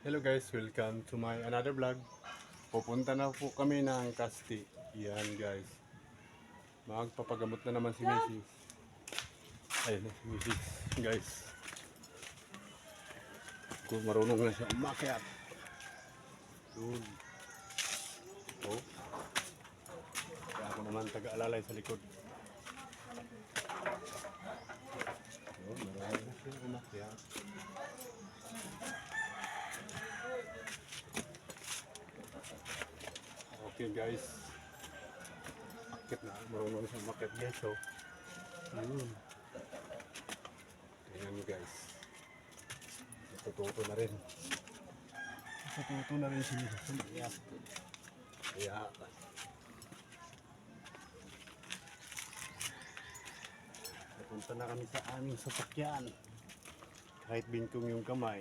Hello guys, welcome to my another vlog. Pupunta na po kami ng Casti. Yan guys. Magpapagamot na naman si Mrs. Ayun na si Mrs. Guys. Kung marunong na siya umakyat. Doon. Oh. Kaya ako naman taga-alalay sa likod. Oh, marunong na siya umakyat. Okay guys, akit na, marunong na siya umakyat guys. So, ayan guys, natututo na rin. Natututo na rin si Mrs. Umakyat. Kaya, napunta na kami sa aming sasakyan. Kahit bingkong yung kamay,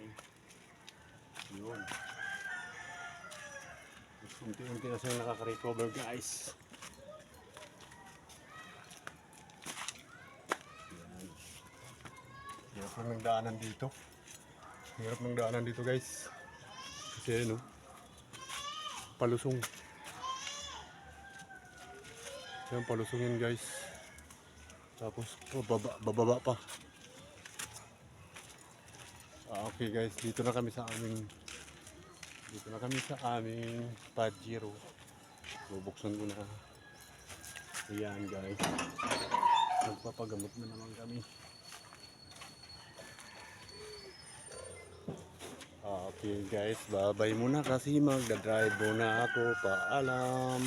yun. Unti-unti na siya nakaka-recover guys. Yan. Hirap lang ng daanan dito. Hirap ng daanan dito guys. Kasi ano, palusong. Yan, palusong guys. Tapos bababa pa. Okay guys, dito na kami sa aming Pajero. Bubuksan ko na. Ayan guys. Magpapagamot na naman kami. Okay guys, bye-bye muna kasi magdadrive muna ako. Paalam.